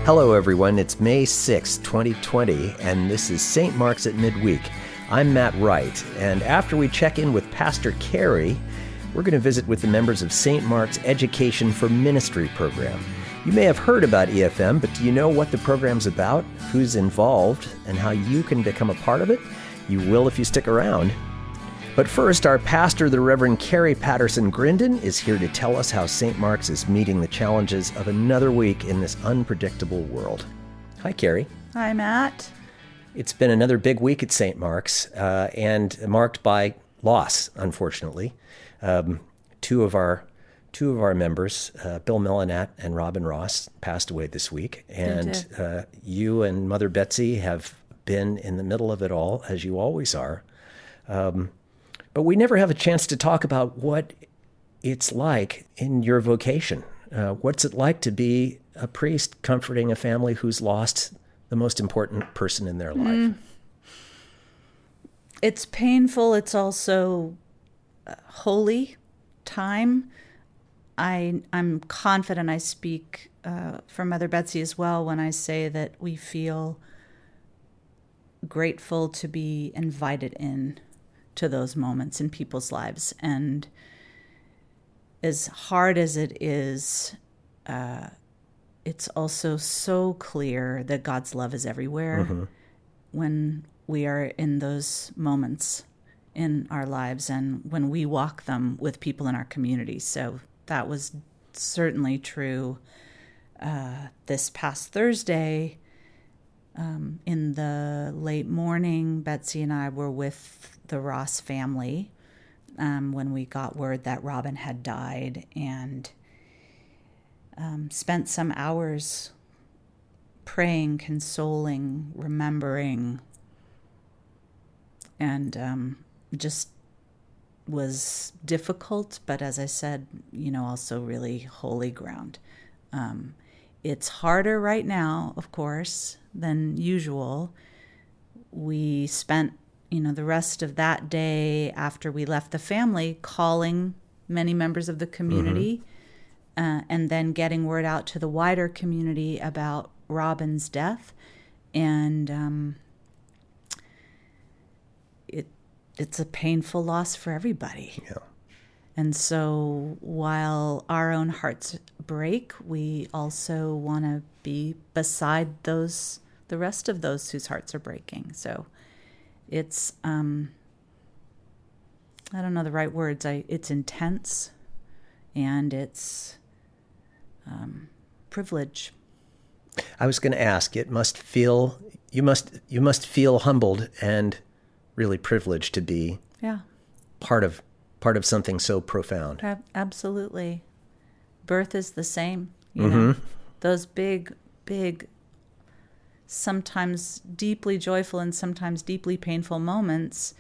Hello, everyone. It's May 6, 2020, and this is St. Mark's at Midweek. I'm Matt Wright, and after we check in with Pastor Carri, we're going to visit with the members of St. Mark's Education for Ministry program. You may have heard about EFM, but do you know what the program's about, who's involved, and how you can become a part of it? You will if you stick around. But first, our pastor, the Reverend Carri Patterson Grindon, is here to tell us how St. Mark's is meeting the challenges of another week in this unpredictable world. Hi, Carri. Hi, Matt. It's been another big week at St. Mark's, and marked by loss, unfortunately. Two of our members, Bill Melanat and Robin Ross, passed away this week. And you and Mother Betsy have been in the middle of it all, as you always are. But we never have a chance to talk about what it's like in your vocation. What's it like to be a priest comforting a family who's lost the most important person in their life? It's painful. It's also holy time. I'm confident I speak for Mother Betsy as well when I say that we feel grateful to be invited in to those moments in people's lives. And as hard as it is, it's also so clear that God's love is everywhere when we are in those moments in our lives and when we walk them with people in our community. So that was certainly true this past Thursday. In the late morning, Betsy and I were with the Ross family when we got word that Robin had died, and spent some hours praying, consoling, remembering, and just was difficult, but as I said, also really holy ground. It's harder right now, of course, than usual. We spent, the rest of that day after we left the family calling many members of the community and then getting word out to the wider community about Robin's death. And it's a painful loss for everybody. Yeah. And so while our own hearts break, we also want to be beside the rest of those whose hearts are breaking. So it's, I don't know the right words. It's intense, and it's privilege. I was going to ask, you must feel humbled and really privileged to be part of something so profound. Absolutely. Birth is the same. Those big, sometimes deeply joyful and sometimes deeply painful moments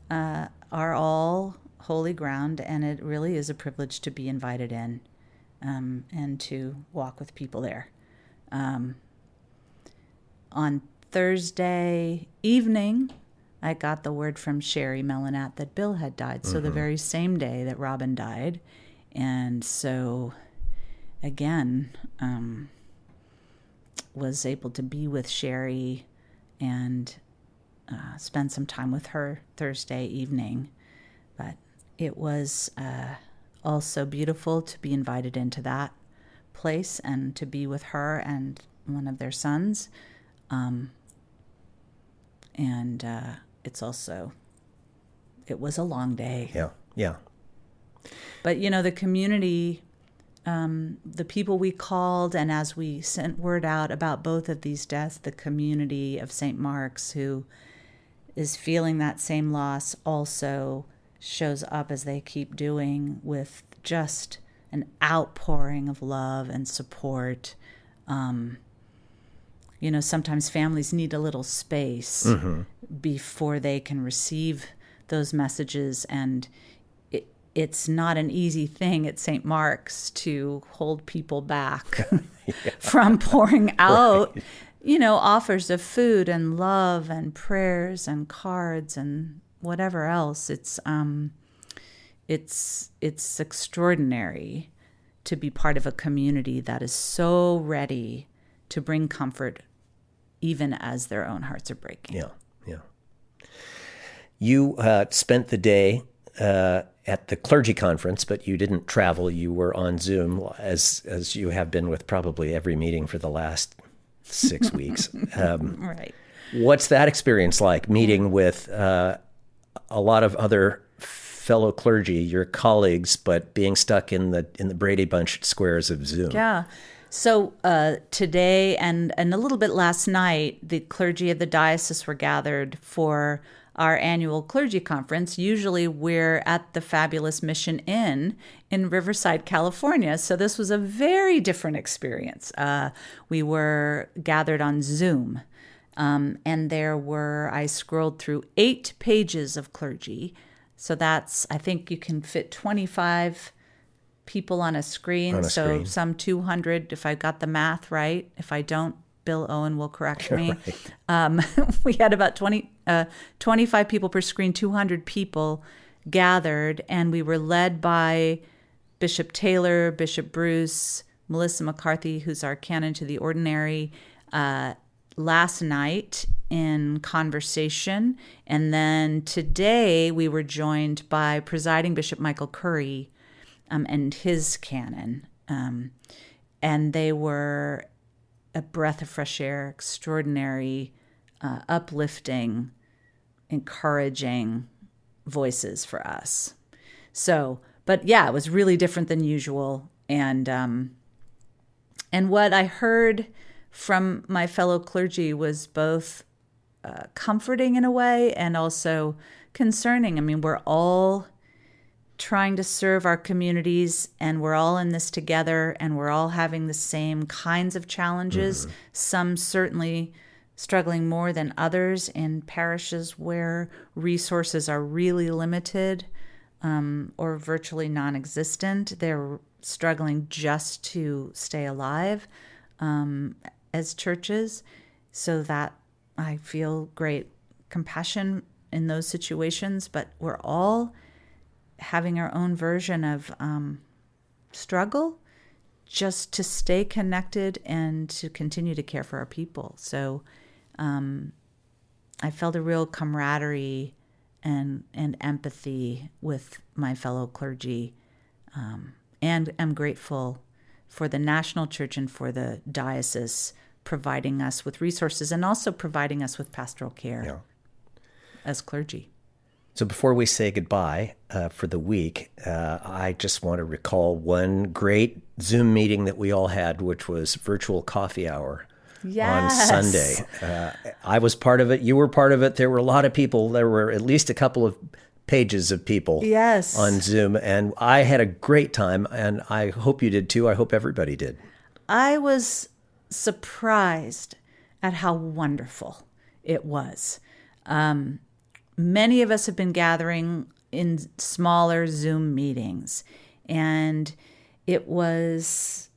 are all holy ground, and it really is a privilege to be invited in and to walk with people there. On Thursday evening, I got the word from Sherry Melanat that Bill had died. So the very same day that Robin died. And so, again, was able to be with Sherry and spend some time with her Thursday evening. But it was also beautiful to be invited into that place and to be with her and one of their sons. It was a long day. Yeah. But, the community, the people we called, and as we sent word out about both of these deaths, the community of St. Mark's, who is feeling that same loss, also shows up, as they keep doing, with just an outpouring of love and support. Sometimes families need a little space before they can receive those messages, and it's not an easy thing at St. Mark's to hold people back from pouring out, offers of food and love and prayers and cards and whatever else. It's extraordinary to be part of a community that is so ready to bring comfort even as their own hearts are breaking. Yeah, yeah. You spent the day at the clergy conference, but you didn't travel. You were on Zoom, as you have been with probably every meeting for the last 6 weeks. Right. What's that experience like, meeting with a lot of other fellow clergy, your colleagues, but being stuck in the Brady Bunch squares of Zoom? Yeah. So today and a little bit last night, the clergy of the diocese were gathered for our annual clergy conference. Usually we're at the fabulous Mission Inn in Riverside, California. So this was a very different experience. We were gathered on Zoom. And I scrolled through 8 pages of clergy. So I think you can fit 25 people on a screen. So some 200, if I got the math right. If I don't, Bill Owen will correct me. Right. We had about 25 people per screen, 200 people gathered, and we were led by Bishop Taylor, Bishop Bruce, Melissa McCarthy, who's our canon to the ordinary, last night in conversation. And then today we were joined by presiding Bishop Michael Curry and his canon. And they were a breath of fresh air, extraordinary, uplifting, encouraging voices for us. So, but yeah, it was really different than usual. And what I heard from my fellow clergy was both comforting in a way and also concerning. I mean, we're all trying to serve our communities, and we're all in this together, and we're all having the same kinds of challenges. Mm-hmm. Some certainly struggling more than others in parishes where resources are really limited or virtually non-existent. They're struggling just to stay alive as churches. So that I feel great compassion in those situations, but we're all having our own version of struggle just to stay connected and to continue to care for our people. So I felt a real camaraderie and empathy with my fellow clergy, and I'm grateful for the national church and for the diocese providing us with resources and also providing us with pastoral care as clergy. So before we say goodbye for the week, I just want to recall one great Zoom meeting that we all had, which was virtual coffee hour on Sunday. I was part of it. You were part of it. There were a lot of people. There were at least a couple of pages of people on Zoom, and I had a great time, and I hope you did too. I hope everybody did. I was surprised at how wonderful it was. Many of us have been gathering in smaller Zoom meetings, and I was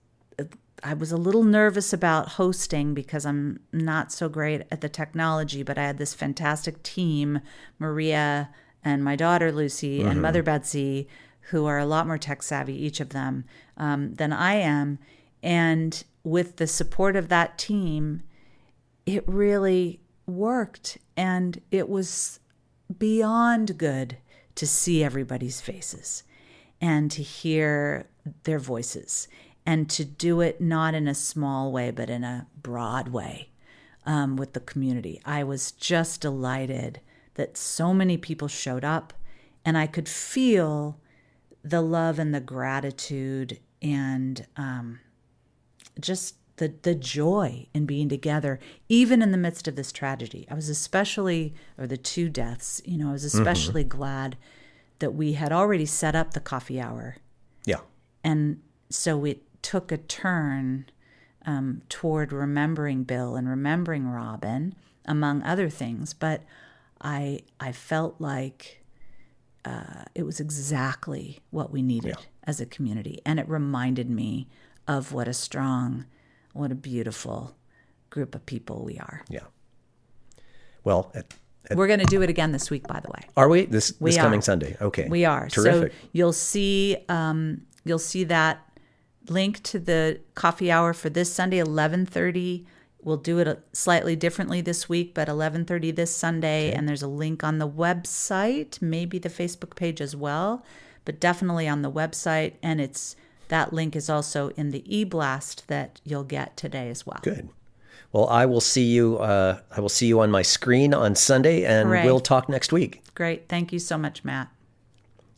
a little nervous about hosting because I'm not so great at the technology, but I had this fantastic team, Maria and my daughter Lucy and Mother Betsy, who are a lot more tech savvy, each of them, than I am. And with the support of that team, it really worked, and it was beyond good to see everybody's faces and to hear their voices and to do it not in a small way but in a broad way with the community. I was just delighted that so many people showed up, and I could feel the love and the gratitude and just the joy in being together, even in the midst of this tragedy. I was the 2 deaths, I was especially glad that we had already set up the coffee hour. Yeah. And so it took a turn toward remembering Bill and remembering Robin, among other things. But I felt like it was exactly what we needed as a community. And it reminded me of what a beautiful group of people we are. Yeah. Well, we're going to do it again this week, by the way. Are we? This coming Sunday. Okay. We are. Terrific. So you'll see that link to the coffee hour for this Sunday, 11:30. We'll do it slightly differently this week, but 11:30 this Sunday. Okay. And there's a link on the website, maybe the Facebook page as well, but definitely on the website. And that link is also in the e-blast that you'll get today as well. Good. Well, I will see you on my screen on Sunday, and we'll talk next week. Great. Thank you so much, Matt.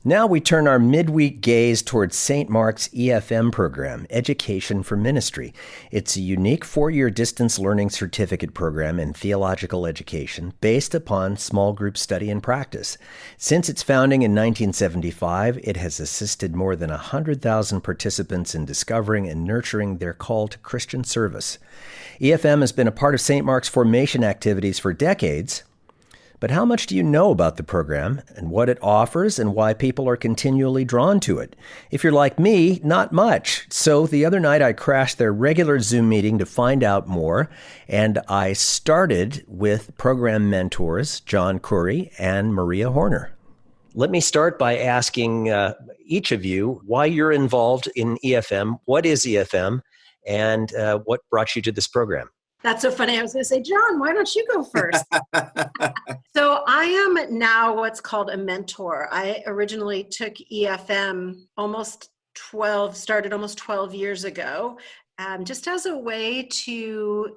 Now we turn our midweek gaze towards St. Mark's EFM program, Education for Ministry. It's a unique 4-year distance learning certificate program in theological education based upon small group study and practice. Since its founding in 1975, it has assisted more than 100,000 participants in discovering and nurturing their call to Christian service. EFM has been a part of St. Mark's formation activities for decades. But how much do you know about the program and what it offers and why people are continually drawn to it? If you're like me, not much. So the other night I crashed their regular Zoom meeting to find out more, and I started with program mentors John Curry and Maria Horner. Let me start by asking each of you why you're involved in EFM. What is EFM, and what brought you to this program? That's so funny. I was going to say, John, why don't you go first? So I am now what's called a mentor. I originally took EFM started almost 12 years ago, just as a way to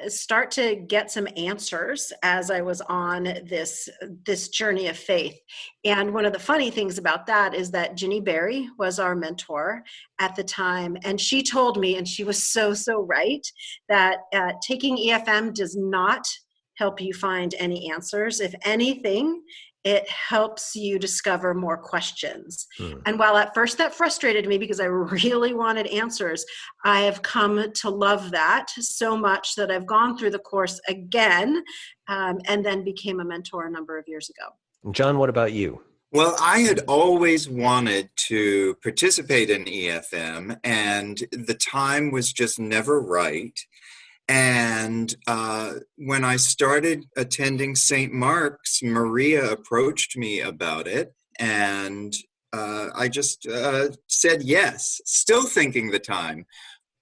start to get some answers as I was on this journey of faith. And one of the funny things about that is that Ginny Berry was our mentor at the time. And she told me, and she was so right, that taking EFM does not help you find any answers. If anything, it helps you discover more questions. And while at first that frustrated me because I really wanted answers, I have come to love that so much that I've gone through the course again, and then became a mentor a number of years ago. John, what about you? Well, I had always wanted to participate in EFM, and the time was just never right. And when I started attending St. Mark's, Maria approached me about it, and I just said yes, still thinking the time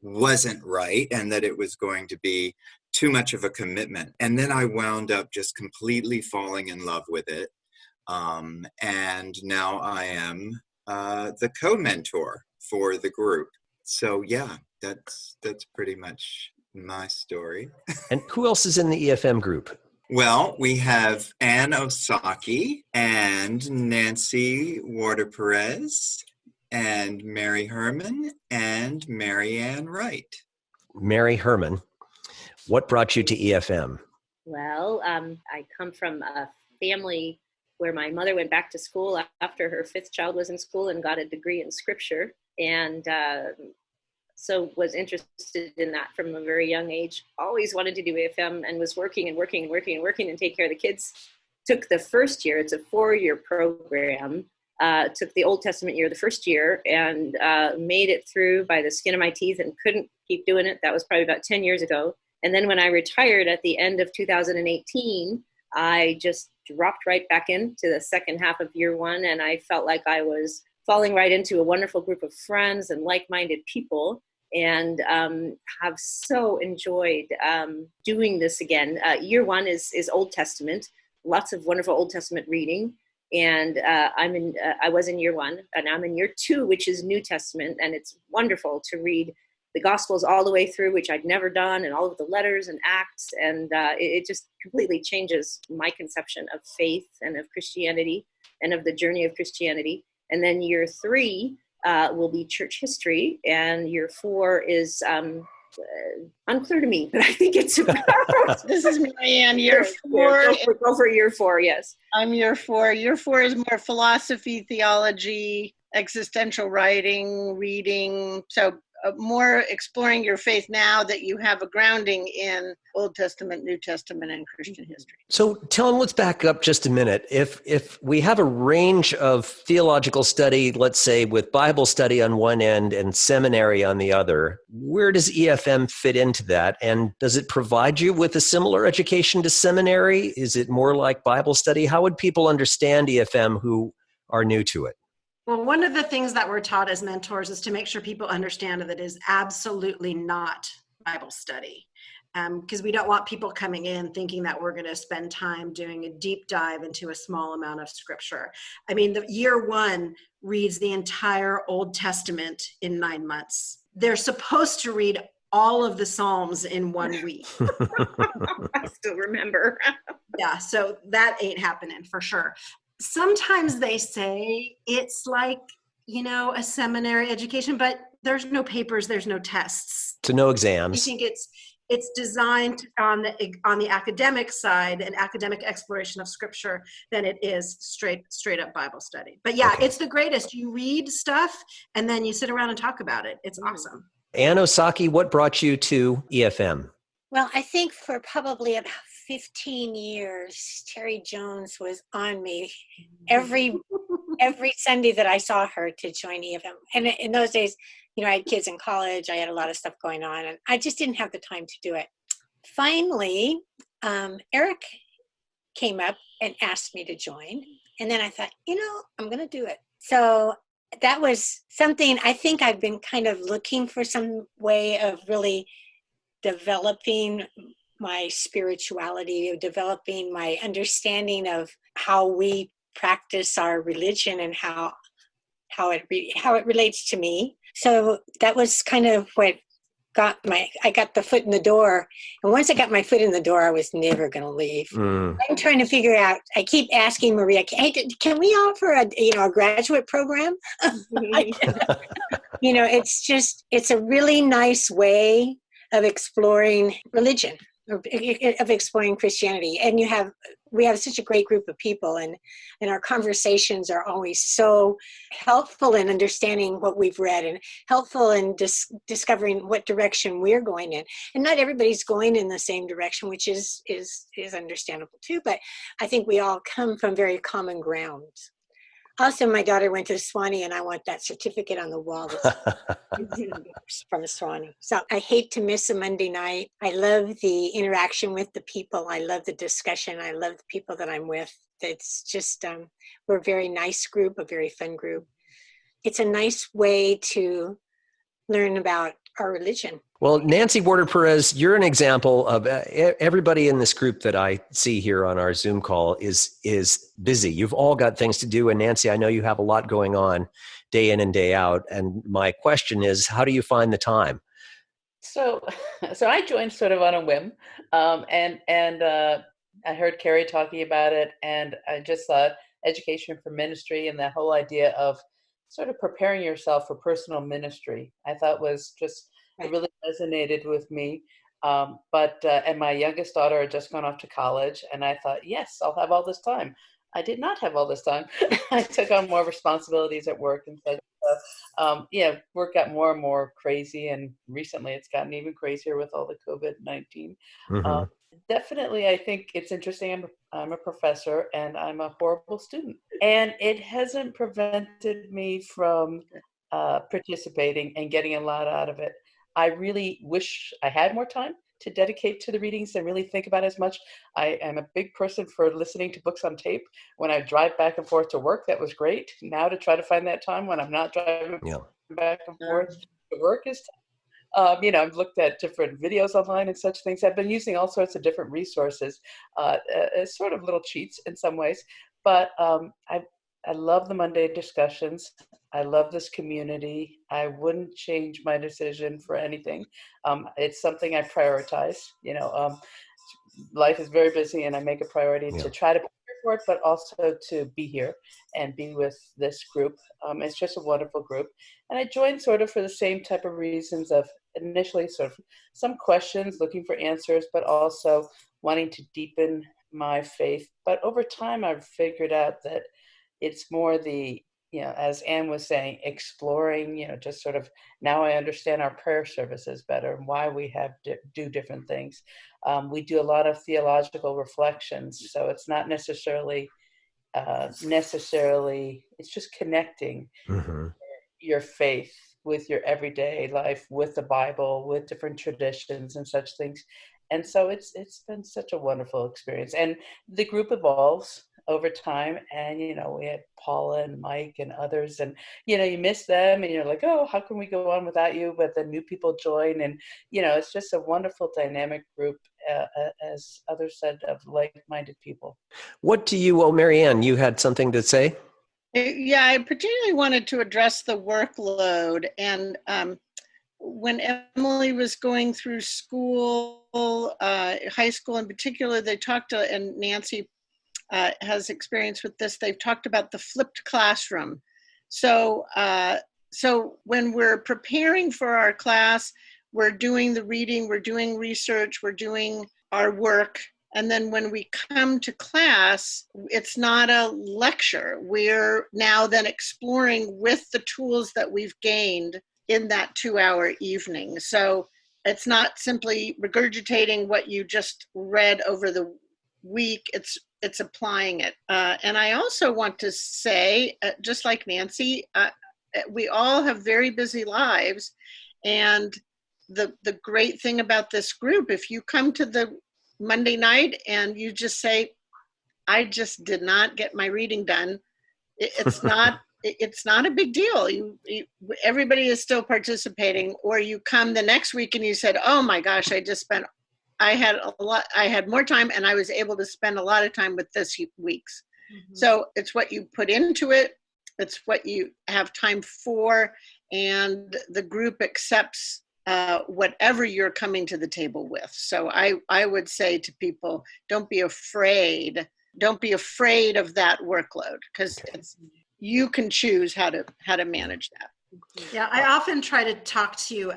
wasn't right and that it was going to be too much of a commitment. And then I wound up just completely falling in love with it. And now I am the co-mentor for the group. So yeah, that's pretty much my story. And who else is in the EFM group? Well, we have Ann Osaki and Nancy Warder-Perez and Mary Herman and Mary Ann Wright. Mary Herman, what brought you to EFM? Well, I come from a family where my mother went back to school after her 5th child was in school and got a degree in scripture, and so was interested in that from a very young age. Always wanted to do EFM and was working and take care of the kids. Took the first year, it's a 4-year program, took the Old Testament year the first year and made it through by the skin of my teeth and couldn't keep doing it. That was probably about 10 years ago. And then when I retired at the end of 2018, I just dropped right back into the second half of year 1, and I felt like I was falling right into a wonderful group of friends and like-minded people, and have so enjoyed doing this again. Year 1 is Old Testament, lots of wonderful Old Testament reading, and I was in year 1, and I'm in year 2, which is New Testament, and it's wonderful to read the Gospels all the way through, which I'd never done, and all of the letters and Acts, and it just completely changes my conception of faith and of Christianity and of the journey of Christianity. And then year 3 will be church history, and year 4 is unclear to me, but I think it's This is Marianne. Year 4. Go for year 4, yes. I'm year 4. Year 4 is more philosophy, theology, existential writing, reading. So more exploring your faith now that you have a grounding in Old Testament, New Testament, and Christian history. So let's back up just a minute. If we have a range of theological study, let's say with Bible study on one end and seminary on the other, where does EFM fit into that? And does it provide you with a similar education to seminary? Is it more like Bible study? How would people understand EFM who are new to it? Well, one of the things that we're taught as mentors is to make sure people understand that it is absolutely not Bible study. Because we don't want people coming in thinking that we're going to spend time doing a deep dive into a small amount of scripture. I mean, the year one reads the entire Old Testament in 9 months. They're supposed to read all of the Psalms in 1 week. I still remember. Yeah, so that ain't happening for sure. Sometimes they say it's like, a seminary education, but there's no papers, there's no tests. So no I exams. think it's designed on the academic side, an academic exploration of scripture, than it is straight up Bible study. But yeah, It's the greatest. You read stuff and then you sit around and talk about it. It's awesome. Ann Osaki, what brought you to EFM? Well, I think for probably about 15 years, Terry Jones was on me every Sunday that I saw her to join EFM. And in those days, I had kids in college. I had a lot of stuff going on, and I just didn't have the time to do it. Finally, Eric came up and asked me to join. And then I thought, I'm going to do it. So that was something I think I've been kind of looking for, some way of really developing my spirituality, developing my understanding of how we practice our religion and how it relates to me. So that was kind of what I got the foot in the door. And once I got my foot in the door, I was never going to leave. I'm trying to figure out, I keep asking Maria, hey, can we offer a graduate program? It's a really nice way of exploring religion, or of exploring Christianity. And we have such a great group of people, and our conversations are always so helpful in understanding what we've read, and helpful in discovering what direction we're going in. And not everybody's going in the same direction, which is understandable too, but I think we all come from very common ground. Also, my daughter went to Swanee, and I want that certificate on the wall from Swanee. So I hate to miss a Monday night. I love the interaction with the people. I love the discussion. I love the people that I'm with. It's just, we're a very nice group, a very fun group. It's a nice way to learn about our religion. Well, Nancy Border-Perez, you're an example of everybody in this group that I see here on our Zoom call is busy. You've all got things to do. And Nancy, I know you have a lot going on day in and day out. And my question is, how do you find the time? So I joined sort of on a whim. And I heard Carri talking about it. And I just thought education for ministry and that whole idea of sort of preparing yourself for personal ministry, I thought was just, it really resonated with me. And my youngest daughter had just gone off to college, and I thought, yes, I'll have all this time. I did not have all this time. I took on more responsibilities at work and such. Work got more and more crazy, and recently it's gotten even crazier with all the COVID-19. Mm-hmm. Definitely, I think it's interesting. I'm a professor, and I'm a horrible student, and it hasn't prevented me from participating and getting a lot out of it. I really wish I had more time to dedicate to the readings and really think about it as much. I am a big person for listening to books on tape. When I drive back and forth to work, that was great. Now to try to find that time when I'm not driving back and forth to work is tough. I've looked at different videos online and such things. I've been using all sorts of different resources as sort of little cheats in some ways. But I love the Monday discussions. I love this community. I wouldn't change my decision for anything. It's something I prioritize. Life is very busy, and I make a priority to try to prepare for it, but also to be here and be with this group. It's just a wonderful group. And I joined sort of for the same type of reasons of initially sort of some questions, looking for answers, but also wanting to deepen my faith. But over time, I've figured out that it's more the, as Ann was saying, exploring, just sort of, now I understand our prayer services better and why we have do different things. We do a lot of theological reflections, so it's not necessarily, it's just connecting your faith with your everyday life, with the Bible, with different traditions and such things. And so it's been such a wonderful experience. And the group evolves. over time. And, we had Paula and Mike and others, and, you miss them and you're like, oh, how can we go on without you? But then new people join, and, it's just a wonderful dynamic group, as others said, of like-minded people. What do you, Marianne, you had something to say? Yeah, I particularly wanted to address the workload. And when Emily was going through school, high school in particular, they talked to, and Nancy has experience with this, they've talked about the flipped classroom. So when we're preparing for our class, we're doing the reading, we're doing research, we're doing our work. And then when we come to class, it's not a lecture. We're now then exploring with the tools that we've gained in that 2-hour evening. So it's not simply regurgitating what you just read over the week, it's applying it. And I also want to say, just like Nancy, we all have very busy lives. And the great thing about this group, if you come to the Monday night and you just say, I just did not get my reading done, it's not a big deal. Everybody is still participating. Or you come the next week and you said, oh my gosh, I had more time and I was able to spend a lot of time with this week's. Mm-hmm. So it's what you put into it. It's what you have time for. And the group accepts whatever you're coming to the table with. So I would say to people, don't be afraid of that workload, because you can choose how to manage that. Yeah, I often try to talk to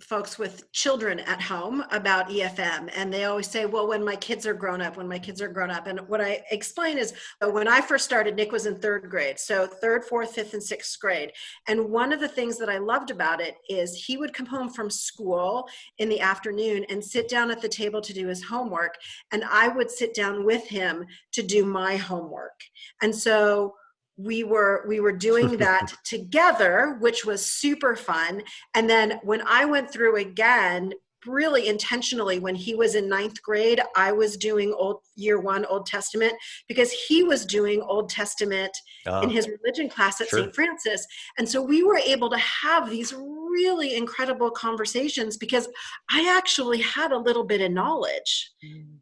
folks with children at home about EFM, and they always say, well, when my kids are grown up. And what I explain is, when I first started, Nick was in 3rd grade, so 3rd, 4th, 5th, and 6th grade. And one of the things that I loved about it is he would come home from school in the afternoon and sit down at the table to do his homework, and I would sit down with him to do my homework. And so we were doing that together, which was super fun. And then when I went through again, really intentionally, when he was in 9th grade, I was doing year 1 Old Testament, because he was doing Old Testament in his religion class at St. Francis. And so we were able to have these really incredible conversations, because I actually had a little bit of knowledge.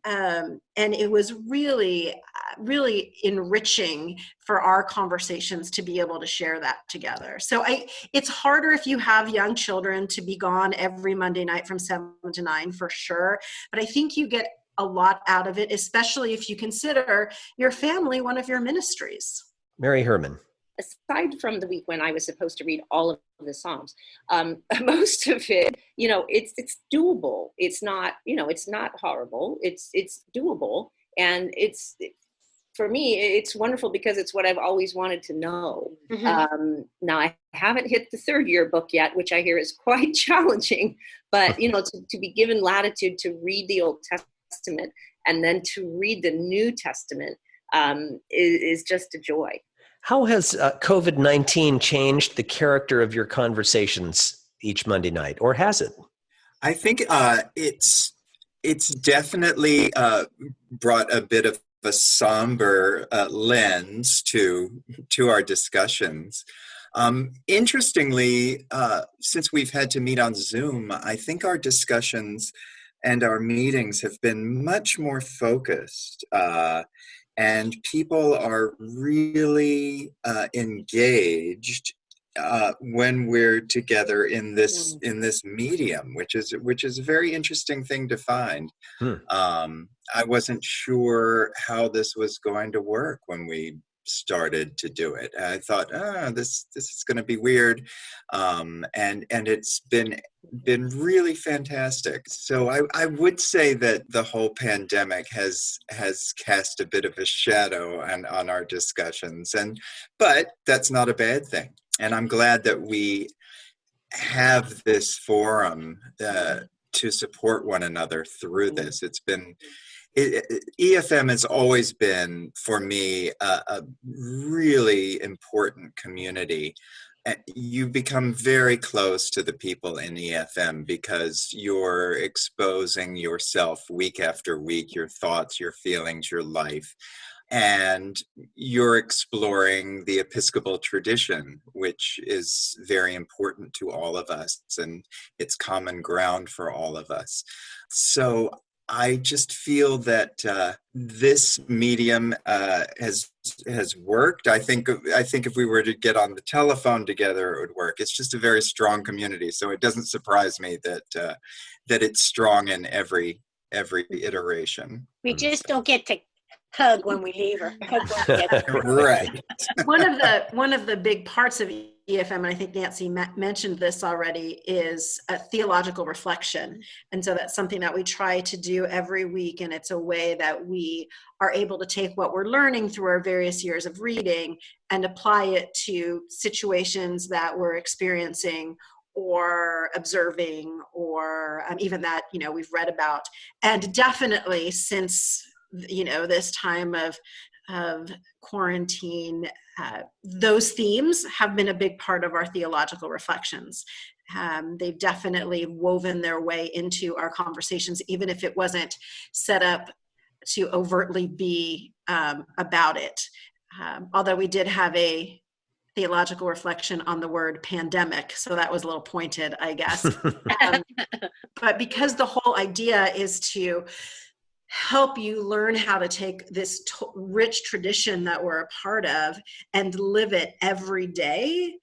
And it was really, really enriching for our conversations to be able to share that together. So it's harder if you have young children to be gone every Monday night from 7 to 9, for sure. But I think you get a lot out of it, especially if you consider your family one of your ministries. Mary Herman. Aside from the week when I was supposed to read all of the Psalms, most of it, it's doable. It's not, it's not horrible. It's doable. And for me, it's wonderful because it's what I've always wanted to know. Mm-hmm. Now, I haven't hit the 3rd year book yet, which I hear is quite challenging. But, to be given latitude to read the Old Testament and then to read the New Testament is just a joy. How has COVID-19 changed the character of your conversations each Monday night, or has it? I think it's definitely brought a bit of a somber lens to our discussions. Interestingly, since we've had to meet on Zoom, I think our discussions and our meetings have been much more focused. And people are really engaged when we're together in this medium, which is a very interesting thing to find. I wasn't sure how this was going to work when we started to do it. I thought, this is going to be weird, and it's been really fantastic. So I would say that the whole pandemic has cast a bit of a shadow on our discussions, but that's not a bad thing. And I'm glad that we have this forum to support one another through this. EFM has always been, for me, a really important community. You become very close to the people in EFM because you're exposing yourself week after week, your thoughts, your feelings, your life. and you're exploring the Episcopal tradition, which is very important to all of us, and it's common ground for all of us. So I just feel that this medium has worked. I think if we were to get on the telephone together, it would work. It's just a very strong community, so it doesn't surprise me that it's strong in every iteration. We just don't get to hug when we leave or hug when we get there. Right. One of the big parts of EFM, and I think Nancy mentioned this already, is a theological reflection. And so that's something that we try to do every week, and it's a way that we are able to take what we're learning through our various years of reading and apply it to situations that we're experiencing or observing, or even that we've read about. And definitely since this time of quarantine, those themes have been a big part of our theological reflections. They've definitely woven their way into our conversations, even if it wasn't set up to overtly be about it. Although we did have a theological reflection on the word pandemic, so that was a little pointed, I guess. But because the whole idea is to help you learn how to take this rich tradition that we're a part of and live it every day,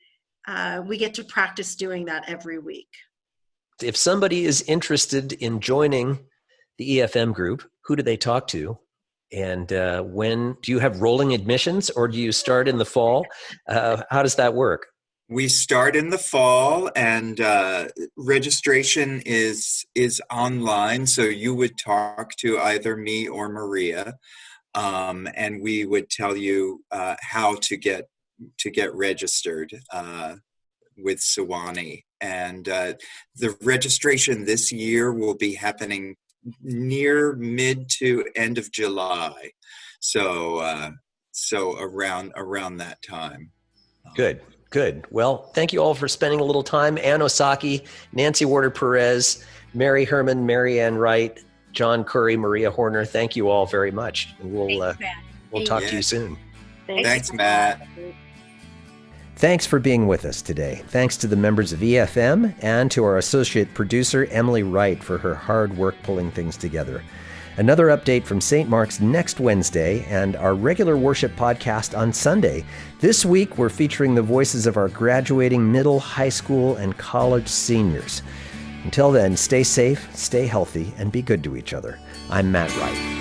we get to practice doing that every week. If somebody is interested in joining the EFM group, who do they talk to? And when do you have rolling admissions, or do you start in the fall? How does that work? We start in the fall, and registration is online. So you would talk to either me or Maria, and we would tell you how to get registered with Sewanee. And the registration this year will be happening near mid to end of July. So around that time. Good. Well, thank you all for spending a little time. Ann Osaki, Nancy Warder-Perez, Mary Herman, Mary Ann Wright, John Curry, Maria Horner. Thank you all very much. And we'll talk to you soon. Thanks, Matt. Thanks for being with us today. Thanks to the members of EFM and to our associate producer, Emily Wright, for her hard work pulling things together. Another update from St. Mark's next Wednesday and our regular worship podcast on Sunday. This week, we're featuring the voices of our graduating middle, high school, and college seniors. Until then, stay safe, stay healthy, and be good to each other. I'm Matt Wright.